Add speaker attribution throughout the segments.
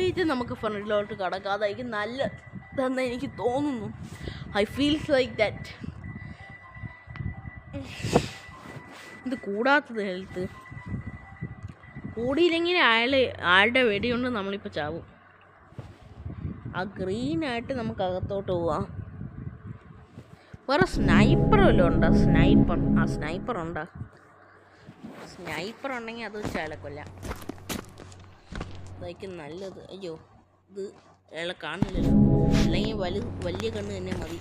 Speaker 1: ചാടിയിട്ട് നമുക്ക് ഫ്രണ്ടിലോട്ട് കടക്കാം. അതായിരിക്കും നല്ലതെന്ന് എനിക്ക് തോന്നുന്നു. I feels like that. ഇത് കൂടാത്തത് ഹെൽത്ത് കൂടിയില്ലെങ്കിൽ ആളുടെ വെടികൊണ്ട് നമ്മളിപ്പോൾ ചാവും. ആ ഗ്രീനായിട്ട് നമുക്ക് അകത്തോട്ട് പോവാം. വേറെ സ്നൈപ്പർ വല്ലതും ഉണ്ടോ? സ്നൈപ്പർ ഉണ്ടോ? സ്നൈപ്പർ ഉണ്ടെങ്കിൽ അത് വെച്ച് അയാളെ കൊല്ലാം. അതായിരിക്കും നല്ലത്. അയ്യോ, ഇത് അയാളെ കാണില്ലല്ലോ. അല്ലെങ്കിൽ വലിയ കണ്ണ് തന്നെ മതി.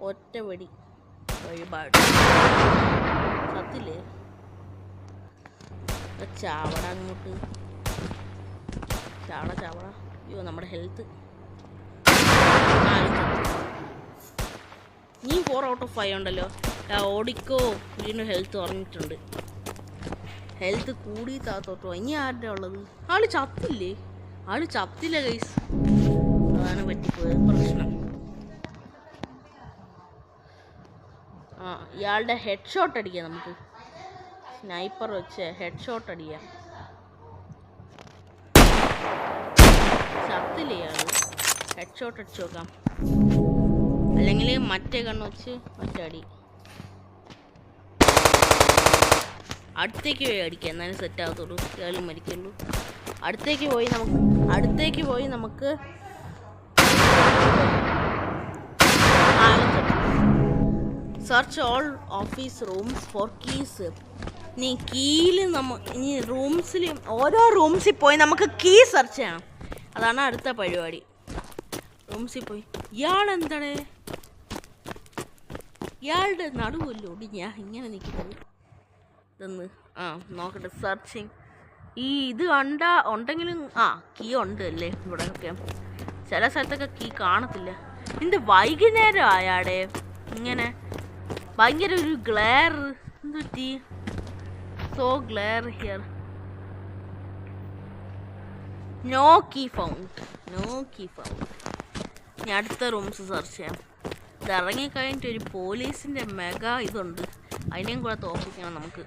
Speaker 1: ഒറ്റ വെടി വഴിപാട്. സത്തില്ലേ? ചാവട അങ്ങോട്ട്. ചാവട. അയ്യോ, നമ്മുടെ ഹെൽത്ത്. നീ 4 out of 5 ഉണ്ടല്ലോ. ഓടിക്കോ. വീണ്ടും ഹെൽത്ത് പറഞ്ഞിട്ടുണ്ട്. ഹെൽത്ത് കൂടി താത്തോട്ടോ. ഇനി ആരുടെ ഉള്ളത്? ആള് ചത്തില്ല ഗൈസ്. അതാണ് പറ്റിപ്പോയത് പ്രശ്നം. ഇയാളുടെ ഹെഡ് ഷോട്ട് അടിക്കാം നമുക്ക്. സ്നൈപ്പർ വെച്ച് ഹെഡ് ഷോട്ട് അടിക്കാം. ചത്തില്ല ഇയാള്. ഹെഡ് ഷോട്ട് അടിച്ചു നോക്കാം. അല്ലെങ്കിൽ മറ്റേ കണ്ണ് വെച്ച് ഒറ്റടി. അടുത്തേക്ക് പോയി അടിക്കാം, എന്നാലും സെറ്റ് ആകത്തുള്ളൂ. ഇയാളും മരിക്കുള്ളൂ. അടുത്തേക്ക് പോയി നമുക്ക് search all office rooms for keys. ഇനി റൂംസിൽ ഓരോ റൂംസിൽ പോയി നമുക്ക് കീ സെർച്ച് ചെയ്യണം. അതാണ് അടുത്ത പരിപാടി. റൂംസിൽ പോയി ഇയാളെന്താണ് ഇയാളുടെ നടുവല്ലോ ഞാൻ ഇങ്ങനെ നിൽക്കുന്നത്. ഇതൊന്ന് നോക്കട്ടെ. സെർച്ചിങ്. ഇത് ഉണ്ടെങ്കിലും കീ ഉണ്ട് അല്ലേ ഇവിടെ ഒക്കെ. ചില സ്ഥലത്തൊക്കെ കീ കാണത്തില്ല. എന്ത് വൈകുന്നേരം ആയാടെ ഇങ്ങനെ ഭയങ്കര ഒരു ഗ്ലെയർ. എന്തുപറ്റി? So glare here. No key found. ഇനി അടുത്ത റൂംസ് സെർച്ച് ചെയ്യാം. ഇത് ഇറങ്ങിക്കഴിഞ്ഞിട്ട് ഒരു പോലീസിൻ്റെ മെഗാ ഇതുണ്ട്. അതിനെയും കൂടെ തോപ്പിക്കണം നമുക്ക്.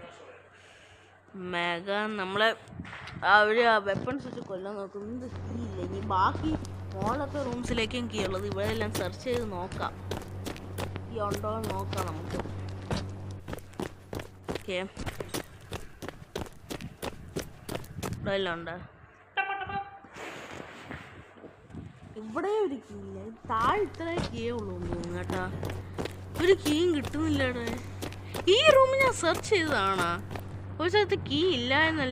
Speaker 1: നമ്മളെ അവർ വെപ്പൺസ് വെച്ച് കൊല്ലാൻ നോക്കുന്നത്. കീ ഇല്ല. ഇനി ബാക്കി മോളത്തെ റൂംസിലേക്കും കീ ഉള്ളത്. ഇവിടെ എല്ലാം സെർച്ച് ചെയ്ത് നോക്കാം. കീ ഉണ്ടോ നോക്കാം നമുക്ക്. ഓക്കെ, ഇവിടെ എല്ലാം ഉണ്ടോ? ഇവിടെ ഒരു കീ ഇല്ല. താഴെ ഇത്ര കീയേ ഉള്ളൂ കേട്ടാ. ഒരു കീയും കിട്ടുന്നില്ലടേ. ഈ റൂം ഞാൻ സെർച്ച് ചെയ്തതാണോ? ഒരു സ്ഥലത്ത് കീ ഇല്ല എന്നല്ല.